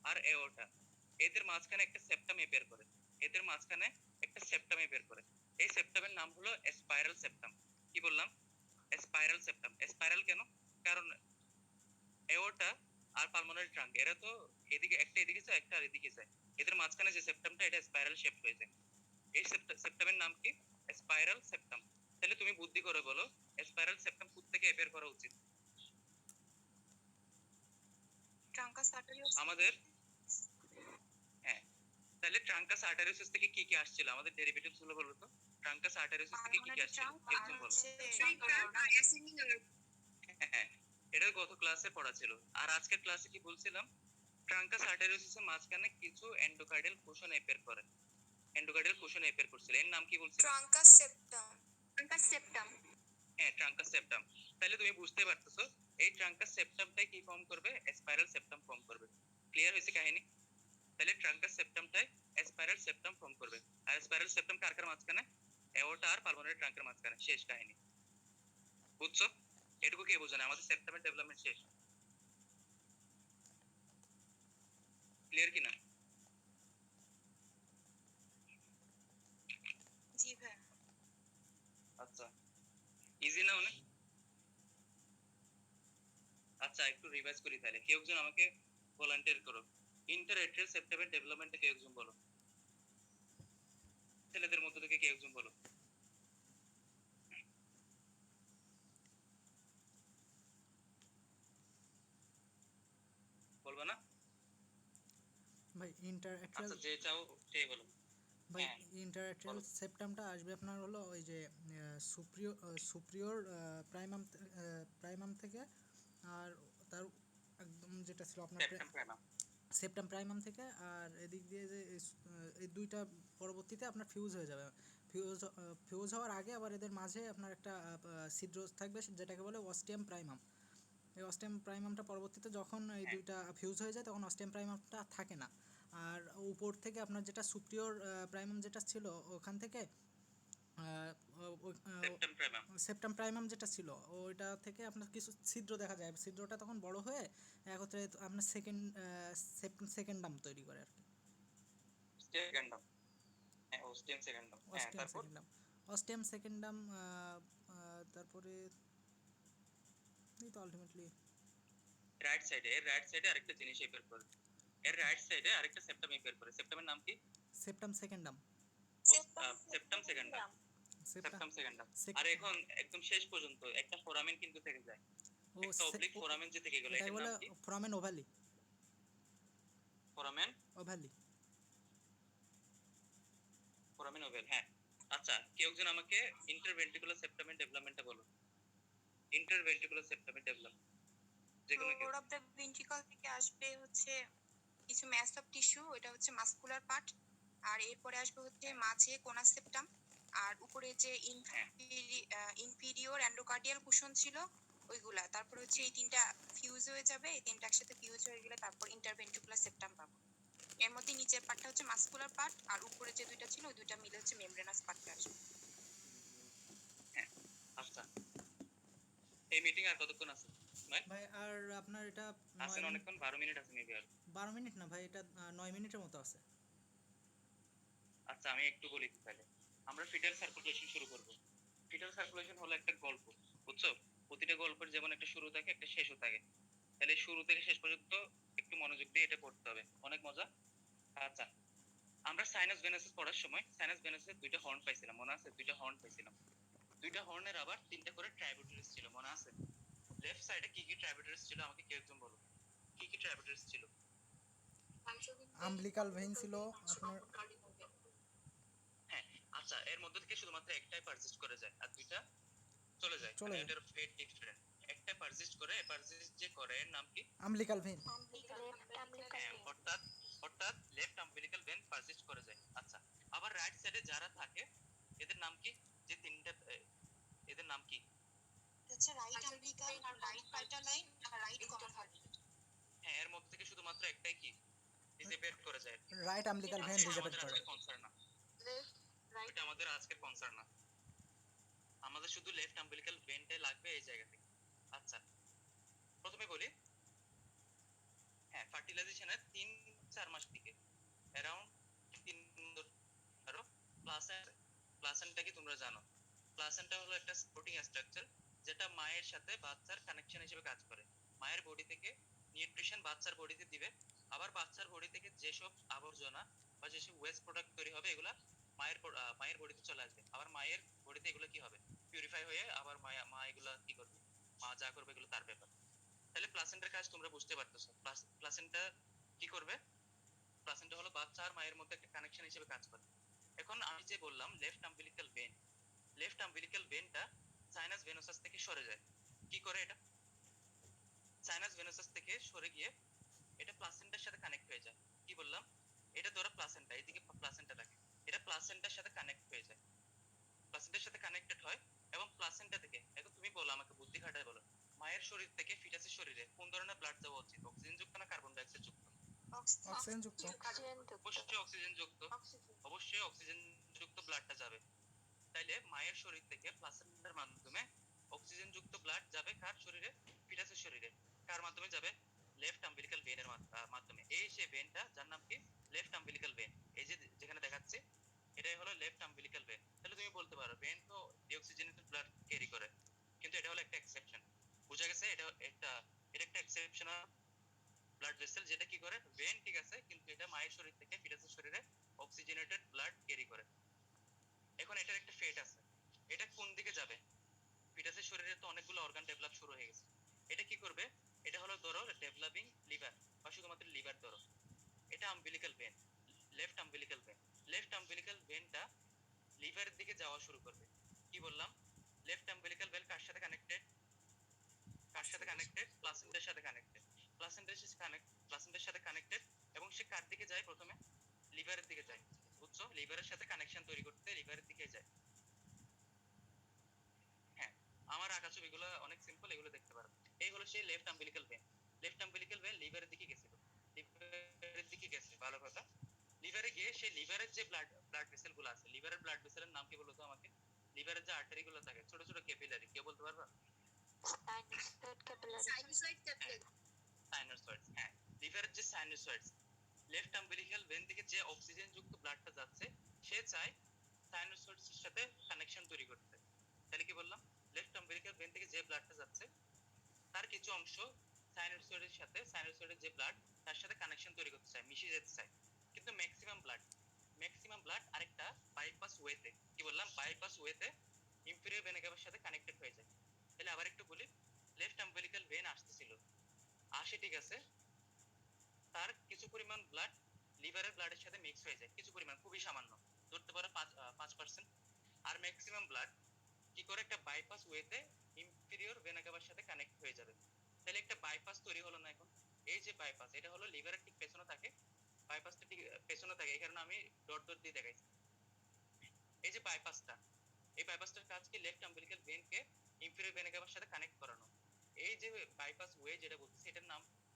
আর এওরটা, এদের মাঝখানে একটা সেপ্টাম অ্যাপিয়ার করে, এদের মাঝখানে একটা সেপ্টাম অ্যাপিয়ার করে। এই সেপ্টামের নাম হলো স্পাইরাল সেপ্টাম। কি বললাম? Spiral septum. স্পাইরাল কেন? কারণ এওরটা আর পালমোনারি ট্রাঙ্ক এরা তো এদিকে একটা এদিকে যায়, একটা আর এদিকে যায়। এদের মাঝখানে যে সেপ্টামটা, এটা স্পাইরাল শেপ হয়ে যায়। এই সেপ্টামের নাম কি? Spiral septum. তাহলে তুমি বুদ্ধি করে বলো, স্পাইরাল সেপ্টাম কোথা থেকে অ্যাপিয়ার করা উচিত? ট্রাঙ্কাস আর্টেরিয়াস। আমাদের, হ্যাঁ তাহলে ট্রাঙ্কাস আর্টারিওসিস থেকে কি কি আসছিল? আমাদের ডেরিভেটিভস গুলো বলো তো। ট্রাঙ্কাস আর্টারিওসিস থেকে কি কি আসছিল একদম বলো। হ্যাঁ এটা গত ক্লাসে পড়া ছিল। আর আজকের ক্লাসে কি বলছিলাম? ট্রাঙ্কাস আর্টারিওসিসের মাঝখানে কিছু এন্ডোকার্ডিয়াল কোষণ অ্যাপিয়ার করে। এন্ডোকার্ডিয়াল কোষণ অ্যাপিয়ার করছিল, এর নাম কি বলছিলাম? ট্রাঙ্কাস সেপ্টাম। ট্রাঙ্কাস সেপ্টাম। হ্যাঁ ট্রাঙ্কাস সেপ্টাম। তাহলে তুমি বুঝতে পারতেছো এই ট্রাঙ্কাস সেপ্টামটাই কি ফর্ম করবে? স্পাইরাল সেপ্টাম ফর্ম করবে। ক্লিয়ার হয়েছে কাহিনী? তাহলে ট্রাঙ্কাস সেপ্টামটাই স্পাইরাল সেপ্টাম ফর্ম করবে। আর স্পাইরাল সেপ্টাম কার কার মাঝখানে? এওরটা আর পালমোনারি ট্রাঙ্কের মাঝখানে। শেষ কাহিনী। বুঝছো? এটুকু কে বোঝে না? আমাদের সেপ্টামের ডেভেলপমেন্ট শেষ। ক্লিয়ার কি না? জি ভাই। আচ্ছা ইজি না অনেক? আচ্ছা একটু রিভাইজ করি তাহলে। কেউ একজন আমাকে ভলান্টিয়ার করো, ইন্টারএট্রিয়াল সেপ্টামের ডেভেলপমেন্টটা কেউ একজন বলো। ছেলেদের মধ্য থেকে কেউ একজন বলো। বলবা না? ভাই ইন্টারঅ্যাট্রিয়াল, আচ্ছা যে চাও সেই বলো। ভাই হ্যাঁ ইন্টারঅ্যাট্রিয়াল বলো। সেপ্টামটা আসবে আপনার হলো ওই যে সুপ্রিয়র প্রাইমাম থেকে, আর তার একদম যেটা ছিল আপনার সেপ্টাম প্রাইমাম। সেপ্টাম প্রাইমাম থেকে, আর এদিক দিয়ে যে এই দুইটা পরবর্তীতে আপনার ফিউজ হয়ে যাবে। ফিউজ হওয়ার আগে আবার এদের মাঝে আপনার একটা ছিদ্র থাকবে, যেটাকে বলে অস্টিয়াম প্রাইমাম। এই অস্টিয়াম প্রাইমামটা পরবর্তীতে যখন এই হ্যাঁ দুইটা ফিউজ হয়ে যায় তখন অস্টিয়াম প্রাইমামটা থাকে না। আর উপর থেকে আপনার যেটা সুপ্রিয়র প্রাইমাম যেটা ছিল ওখান থেকে সেপ্টাম প্রাইমাম। সেপ্টাম প্রাইমাম যেটা ছিল ওইটা থেকে আপনার কিছু ছিদ্র দেখা যায়, ছিদ্রটা তখন বড় হয়ে একত্রে আপনার সেকেন্ডাম তৈরি করে আর কি। সেকেন্ডাম। হ্যাঁ ওস্টিয়াম সেকেন্ডাম। হ্যাঁ অস্টিয়াম তারপর সেকেন্ডাম, অস্টিয়াম সেকেন্ডাম, তারপরে এই তো আলটিমেটলি রাইট সাইডে, এর রাইট সাইডে আরেকটা জিনিস বের করে। এর রাইট সাইডে আরেকটা সেপ্টাম বের করে। সেপ্টামের নাম কি? সেপ্টাম সেকেন্ডাম। সেপ্টাম সেকেন্ডাম। সেপ্টাম সেকেন্ডাম। আর এখন একদম শেষ পর্যন্ত একটা ফোরামেন কিন্তু থেকে যায়। ও একটা অবলিক ফোরামেন যে থেকে গেল, এটাকে এটার বলে নাম কি? Foramen ovale. Foramen ovale. Foramen ovale, হ্যাঁ। আচ্ছা কেউ একজন আমাকে ইন্টারভেন্ট্রিকুলার সেপ্টামের ডেভেলপমেন্টটা বলো। ইন্টারভেন্ট্রিকুলার সেপ্টামের ডেভেলপমেন্ট যেগুলো কি? ফ্লোর অফ দ্য ভেন্ট্রিকল থেকে আসবে হচ্ছে কিছু ম্যাস অফ টিস্যু, এটা হচ্ছে মাসকুলার পার্ট। আর এরপরে আসবে হচ্ছে মাঝে কোনা সেপ্টাম। আর উপরে যে ইনফিরিয়র এন্ডোকার্ডিয়াল কুশন ছিল ওইগুলা। তারপর হচ্ছে এই তিনটা ফিউজ হয়ে যাবে, এই তিনটা একসাথে ফিউজ হয়ে গেলে তারপর ইন্টারভেন্ট্রিকুলার সেপ্টাম পাবো। এর মধ্যে নিচের পার্টটা হচ্ছে মাসকুলার পার্ট, আর উপরে যে দুইটা ছিল ওই দুইটা মিলে হচ্ছে মেমব্রেনাস পার্টটা আসবে। হ্যাঁ আচ্ছা এই মিটিং আর কতক্ষণ আছে ভাই আর আপনার এটা আছেন? অনেকক্ষণ, 12 মিনিট আছে মেবি আর। 12 মিনিট না ভাই, এটা 9 মিনিটের মতো আছে। আচ্ছা আমি একটু বলি তাহলে। আমরা ফিটাল সার্কুলেশন শুরু করব। ফিটাল সার্কুলেশন হলো হলো একটা গল্প, বুঝছো? প্রতিটা গল্পের যেমন একটা শুরু থাকে একটা শেষও থাকে, তাহলে শুরু থেকে শেষ পর্যন্ত একটু মনোযোগ দিয়ে এটা পড়তে হবে, অনেক মজা। আচ্ছা, আমরা সাইনাস ভেনাসেস পড়ার সময় সাইনাস ভেনাসের দুইটা হর্ন পাইছিলাম, মনে আছে? দুইটা হর্ন পাইছিলাম, দুইটা হর্নের আবার তিনটা করে ট্রাইবিউটারিজ ছিল, মনে আছে? লেফট সাইডে কি কি ট্রাইবিউটারিজ ছিল আমাকে কেউ একজন বলো, কি কি ট্রাইবিউটারিজ ছিল? আম্বিলিকাল ভেইন ছিল আপনার। হ্যাঁ, আচ্ছা, এর মধ্যে থেকে শুধুমাত্র একটাই পারসিস্ট করে যায় আর দুইটা চলে যায়, চলে মানে যায়। এটার ফেট ডিফারেন্ট। একটা পারসিস্ট করে, পারসিস্ট যে করে এর নাম কি? Umbilical vein. হ্যাঁ, অর্থাৎ অর্থাৎ লেফট আম্বিলিকাল ভেন পারসিস্ট করে যায়। আচ্ছা, আবার রাইট সাইডে যারা থাকে এদের নাম কি? যে তিনটা এদের নাম কি? হচ্ছে right umbilical, right vitelline আর রাইট কমন হার্ট। হ্যাঁ, এর মধ্যে থেকে শুধুমাত্র একটাই কি ডিসেপারেট করে যায়। রাইট আম্বিলিকাল ভেইন আচ্ছা, এটা ডিসেপারেট আমাদের করে। আজকের কনসার্ন না, এটা আমাদের আজকের কনসার্ন না, আমাদের শুধু লেফট আম্বিলিকাল ভেনটাই লাগবে এই জায়গা থেকে। আচ্ছা, প্রথমে বলি, হ্যাঁ, ফার্টিলাইজেশনের 3-4 মাস থেকে অ্যারাউন্ড 3 ধরো প্লাসেন্টা কি তোমরা জানো? প্লাসেন্টা হলো একটা সাপোর্টিং স্ট্রাকচার যেটা মায়ের সাথে বাচ্চার কানেকশন হিসেবে কাজ করে। মায়ের বডি থেকে নিউট্রিশন বাচ্চার বডিতে দিবে, আবার বাচ্চার বডি থেকে যেসব আবর্জনা বা যেসব ওয়েস্ট প্রোডাক্ট তৈরি হবে এগুলা মায়ের বডিতে চলে আসবে, আবার মায়ের বডিতে এগুলো কি হবে? পিউরিফাই হয়ে আবার মা এগুলা কি করবে? মা যা করবে এগুলো তার ব্যাপার। তাহলে প্লাসেন্টার কাজ তোমরা বুঝতে পারতেছো, প্লাসেন্টা কি করবে? প্লাসেন্টা হলো বাচ্চা আর মায়ের মধ্যে একটা কানেকশন হিসেবে কাজ করে। এখন আমি যে বললাম left umbilical vein, left umbilical ভেনটা সাইনাস ভেনোসাস থেকে সরে যায়। কি করে এটা? সাইনাস ভেনোসাস থেকে সরে গিয়ে এটা প্লাসেন্টার সাথে কানেক্ট হয়ে যায়। কি বললাম? এটা ধরো প্লাসেন্টা, এইদিকে প্লাসেন্টা লাগে, এটা প্লাসেন্টার সাথে কানেক্ট হয়ে যায়, প্লাসেন্টার সাথে কানেক্টেড হয়। এবং প্লাসেন্টা থেকে, এখন তুমি বলো, আমাকে বুদ্ধি খাটায় বলো, মায়ের শরীর থেকে ফিটাসের শরীরে কোন ধরনের ব্লাড যাওয়া উচিত? অক্সিজেন যুক্ত না কার্বন ডাই অক্সাইড যুক্ত? অক্সিজেন যুক্ত। অবশ্যই অক্সিজেন যুক্ত, অবশ্যই অক্সিজেন যুক্ত ব্লাডটা যাবে। তাইলে মায়ের শরীর থেকে প্লাসেন্টার মাধ্যমে অক্সিজেন যুক্ত ব্লাড যাবে কার শরীরে? ফিটাসের শরীরে। কার মাধ্যমে যাবে? লেফট আম্বিলিকাল ভেনের মাধ্যমে। এই সেই ভেনটা যার নাম কি লেফট আম্বিলিকাল ভেন, এই যে যেখানে দেখাচ্ছে এটাই হলো লেফট আম্বিলিকাল ভেন। তাহলে তুমি বলতে পারো ভেন তো ডিঅক্সিজেনেটেড ব্লাড ক্যারি করে, কিন্তু এটা হলো একটা এক্সেপশন। বুঝা গেছে? এটা একটা এক্সেপশনাল ব্লাড ভেসেল যেটা কি করে? ভেন ঠিক আছে, কিন্তু এটা মায়ের শরীর থেকে ফিটাসের শরীরে অক্সিজেনেটেড ব্লাড ক্যারি করে। এখন এটার একটা ফেট আছে, এটা কোন দিকে যাবে? ফিটাসের শরীরে তো অনেকগুলো অর্গান ডেভেলপ শুরু হয়ে গেছে, এটা কি করবে? এটা হলো ধরো ডেভেলপিং লিভার বা শুধুমাত্র লিভার ধরো, এটা umbilical vein, left umbilical vein. Left umbilical ভেনটা লিভারের দিকে যাওয়া শুরু করবে। কি বললাম? লেফট আম্বিলিকাল ভেন কার সাথে কানেক্টেড? কার সাথে কানেক্টেড? প্লাসেন্টার সাথে কানেক্টেড। প্লাসেন্টার সাথে কানেক্টেড, এবং সে কার দিকে যায়? প্রথমে লিভারের দিকে যায়। বুঝছো? লিভারের সাথে কানেকশন তৈরি করতে লিভারের দিকে যায়। হ্যাঁ, আমার আঁকা ছবিগুলো অনেক সিম্পল, এগুলো দেখতে পারো। এই হলো সেই left umbilical vein. Left umbilical vein লিভারের দিকে গেছিল, লিভারের দিকে গেছে, ভালো কথা। লিভারে গিয়ে সেই লিভারের যে ব্লাড ভেসেল গুলো আছে, লিভারের ব্লাড ভেসেলের নাম কি বলতো আমাকে? লিভারের যে আর্টারি গুলো থাকে ছোট ছোট ক্যাপিলারি, কেউ বলতে পারবা? সাইনোসয়েডস। হ্যাঁ, লিভারের যে সাইনোসয়েডস, লেফট আম্বিলিকাল ভেন থেকে যে অক্সিজেন যুক্ত ব্লাডটা যাচ্ছে সে চায় সাইনোসয়েডস এর সাথে কানেকশন তৈরি করতে। তাহলে কি বললাম? লেফট আম্বিলিকাল ভেন থেকে যে ব্লাডটা যাচ্ছে তার কিছু অংশ সাইনোসয়েডের সাথে, সাইনোসয়েডের যে ব্লাড তার সাথে কানেকশন তৈরি করতে চায়, মিশে যেতে চায়। কিন্তু ম্যাক্সিমাম ব্লাড আরেকটা বাইপাস ওয়েতে, কি বললাম? বাইপাস ওয়েতে ইনফেরিয়র ভেনা ক্যাভার সাথে কানেক্টেড হয়ে যায়। তাহলে আবার একটু বলি, লেফট আম্বিলিকাল ভেন আসতেছিল, আসে ঠিক আছে, তার কিছু পরিমাণ ব্লাড লিভারের ব্লাডের সাথে মিক্স হয়ে যায়, কিছু পরিমাণ, খুবই সামান্য, ধরতে পারো 5%। আর ম্যাক্সিমাম ব্লাড কি করে? একটা বাইপাস ওয়েতে ইনফেরিয়র ভেনা ক্যাভার সাথে কানেক্ট হয়ে যাবে। তাহলে একটা বাইপাস তৈরি হলো না এখন? এই যে বাইপাস, এটা হলো লিভারের ঠিক পেছনে থাকে, বাইপাসটা ঠিক পেছনে থাকে, এই কারণে আমি ডট ডট দিয়ে দেখাইছি। এই যে বাইপাসটা, এই বাইপাসটার কাজ কি? লেফট আম্বিলিকাল ভেনকে ইনফেরিয়র ভেনা ক্যাভার সাথে কানেক্ট করানো। এই যে বাইপাস ওয়ে যেটা বলতেছি, এটার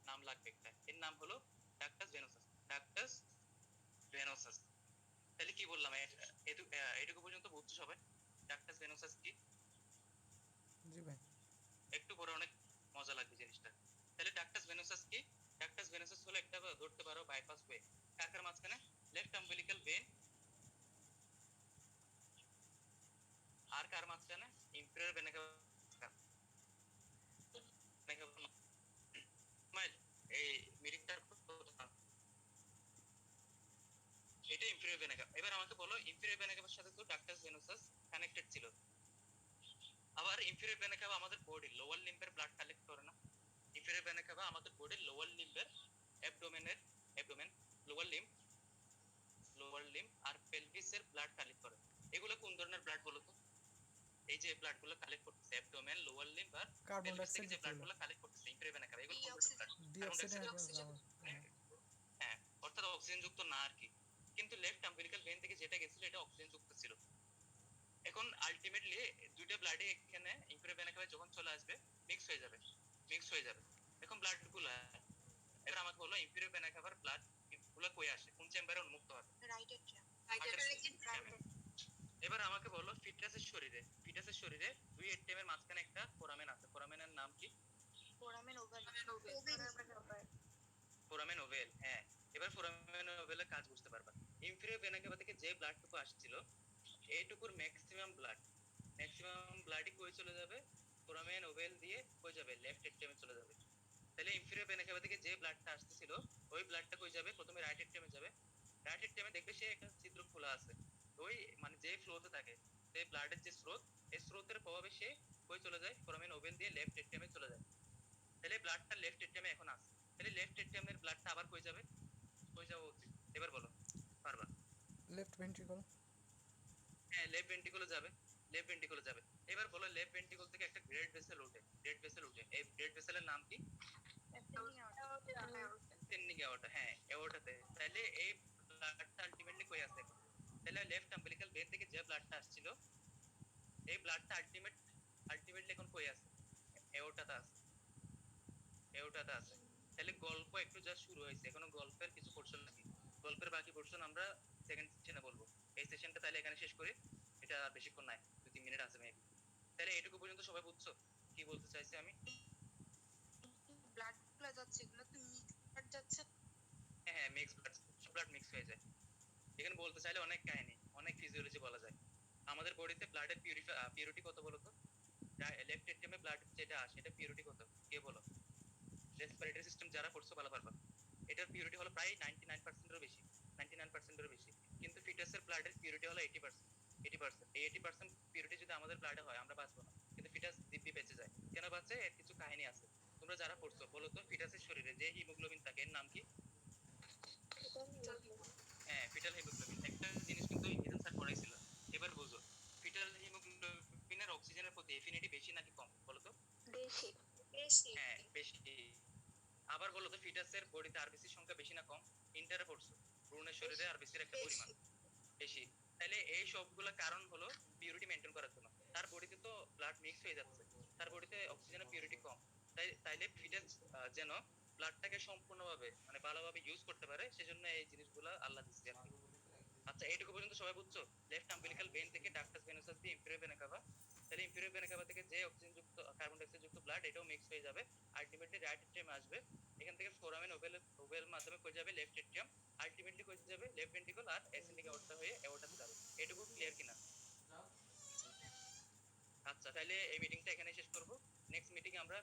নাম লাগবে একটা, এর নাম হলো ডাক্টাস ভেনোসাস। Ductus venosus. তাহলে কি বললাম? এটুকু পর্যন্ত বুঝছো সবাই ডাক্টাস ভেনোসাস কি? জি ভাই। একটু পরে অনেক মজা লাগবে জিনিসটা। তাহলে ডাক্টাস ভেনোসাস কি? ডাক্টাস ভেনোসাস হলো একটা, ধরতে পারো, বাইপাস ওয়ে। কার কার মাঝখানে? লেফট আম্বিলিকাল ভেন আর কার মাঝখানে? Inferior vena inferior vena CAVA আমাদের বডির লোয়ার লিম্বের ব্লাড কালেক্ট করে না? ইনফেরিয়র ভেনা কাভা আমাদের বডির লোয়ার লিম্বের অ্যাবডোমেন, লোয়ার লিম্ব আর পেলভিসের ব্লাড কালেক্ট করে। এগুলো কোন ধরনের ব্লাড বলো তো? এই যে ব্লাড গুলো কালেক্ট করতেছে অ্যাবডোমেন, লোয়ার লিম্ব আর কার্বন পেলভিস থেকে ডাইঅক্সাইড যে ব্লাড যুক্ত গুলো কালেক্ট করতেছে ইনফেরিয়র ভেনা কাভা, এগুলো কোন ধরনের ব্লাড? ডিঅক্সিজেন হ্যাঁ, অর্থাৎ অক্সিজেন যুক্ত না আর কি। কিন্তু লেফট আম্বিলিক্যাল ভেন থেকে যেটা গেছিল এটা অক্সিজেন যুক্ত ছিল। এখন আলটিমেটলি দুইটা ব্লাডে এখানে ইনফেরিয়র ভেনা কাভা যখন চলে আসবে মিক্স হয়ে যাবে। এখন ব্লাড গুলা এবার আমাকে বলো ইনফেরিয়র ভেনা কাভার ব্লাড গুলো কই আসে, কোন চেম্বারে উন্মুক্ত হয়? Right atrium. এবার আমাকে বলো ফিটাসের শরীরে দুই এটিএমের মাঝখানে একটা ফোরামেন আছে, ফোরামেনের নাম কি? Foramen ovale. Foramen ovale. হ্যাঁ, এবার ফোরামেন ওভেলের কাজ বুঝতে পারবা। ইনফেরিয়র ভেনা কাভা থেকে যে ব্লাডটুকু আসছিল এইটুকুর ম্যাক্সিমাম ব্লাডই কই চলে যাবে? ফোরামেন ওভেল দিয়ে কই যাবে? লেফট এটিএমে চলে যাবে। তাহলে ইনফেরিয়র ভেনা কাভা থেকে যে ব্লাডটা আসতেছিল ওই ব্লাডটা কই যাবে? প্রথমে রাইট এটিএমে যাবে। রাইট এটিএমে দেখবে সে একটা ছিদ্র খোলা আছে, ওই মানে যে ফ্লোতে থাকে, যে ব্লাডের যে স্রোত, এই স্রোতের প্রভাবে সে কই চলে যায়? ফোরামেন ওভেল দিয়ে লেফট এটিএমে চলে যায়। তাহলে ব্লাডটা লেফট এটিএমে এখন আছে। তাহলে লেফট এটিএমের ব্লাডটা আবার কই যাবে? কই যাওয়া উচিত? এবার বলো, পারবা? Left ventricle. হ্যাঁ, লেফট ভেন্ট্রিকলে যাবে। এবার বলো লেফট ভেন্ট্রিকল থেকে একটা গ্রেট ভেসেল ওঠে। এই গ্রেট ভেসেলের নাম কি? Trending aorta. হ্যাঁ, অ্যাওর্টাতে। তাহলে এই ব্লাডটা আলটিমেটলি কই আছে এখন? তাহলে লেফট আম্বিলিক্যাল ভেন থেকে যে ব্লাডটা আসছিল এই ব্লাডটা আলটিমেটলি এখন কই আছে? অ্যাওর্টাতে আছে। তাহলে গল্প একটু জাস্ট শুরু হয়েছে, এখনো গল্পের কিছু পোরশন বাকি। গল্পের বাকি পোরশন আমরা সেকেন্ড সেশনে বলবো। এই সেশনটা তাহলে এখানে শেষ করি, এটা বেশিক্ষণ নাই, 2-3 মিনিট আছে মেবি। তাহলে এটুকু পর্যন্ত সবাই বুঝছো কি বলতে চাইছি আমি? ব্লাড গুলো যাচ্ছে, এগুলো তো মিক্স ব্লাড যাচ্ছে। হ্যাঁ, মিক্স ব্লাড মিক্স হয়ে যায়। এখানে বলতে চাইলে অনেক কাহিনী, অনেক ফিজিওলজি বলা যায়। আমাদের বডিতে ব্লাডের পিউরিটি কত বলো তো? লেফট এটিএমে ব্লাড যেটা আসে এটা পিউরিটি কত? কে বলো? রেসপিরেটরি সিস্টেম যারা পড়ছো ভালো পারবা। এটার পিউরিটি হলো প্রায় 99%-এরও বেশি। কিন্তু ফিটাসের ব্লাডের পিউরিটি হলো 80%। এই 80% পিউরিটি যদি আমাদের ব্লাডে হয় আমরা বাঁচবো না, কিন্তু ফিটাস দিব্যি বেঁচে যায়। কেন বাঁচে? এর কিছু কাহিনী আছে। তোমরা যারা পড়ছো বলো তো, ফিটাসের শরীরে যে হিমোগ্লোবিন থাকে এর নাম কি? হ্যাঁ, ফিটাল হিমোগ্লোবিন। একটা জিনিস কিন্তু হিরেন স্যার পড়াইছিল, এবার বুঝো। ফিটাল হিমোগ্লোবিনের অক্সিজেনের প্রতি এফিনিটি বেশি নাকি কম বলো তো? হ্যাঁ, বেশি। আবার বলো তো ফিটাসের বডিতে আরবিসির সংখ্যা বেশি না কম? ইন্টারে পড়ছো, ভ্রূণের শরীরে আরবিসির একটা পরিমাণ বেশি। তাহলে এই সবগুলা কারণ হলো পিউরিটি মেইনটেইন করার জন্য। তার বডিতে তো ব্লাড মিক্স হয়ে যাচ্ছে, তার বডিতে অক্সিজেনের পিউরিটি কম। তাইলে ফিটাস যেন ব্লাডটাকে সম্পূর্ণভাবে মানে ভালোভাবে ইউজ করতে পারে, সেজন্য এই জিনিসগুলো আল্লাহ দিচ্ছে আর কি। আচ্ছা, এইটুকু পর্যন্ত সবাই বুঝছো? লেফট আম্বিলিক্যাল ভেন থেকে ডাক্টাস ভেনোসাস দিয়ে ইনফেরিয়র ভেনা কাভা। তাহলে ইনফেরিয়র ভেনা কাভা থেকে যে অক্সিজেন যুক্ত কার্বন ডাই অক্সাইড যুক্ত ব্লাড এটাও মিক্স হয়ে যাবে, আলটিমেটলি রাইট এট্রিয়ামে আসবে। এখান থেকে ফোরামেন ওভেল মাধ্যমে কই যাবে? Left atrium. আলটিমেটলি কই যাবে? লেফট ভেন্ট্রিকল আর অ্যাসেন্ডিং অ্যাওর্টা হয়ে অ্যাওর্টাতে যাবে। এটুকু ক্লিয়ার কিনা? আচ্ছা, তাহলে এই মিটিংটা এখানে শেষ করব। নেক্সট মিটিং আমরা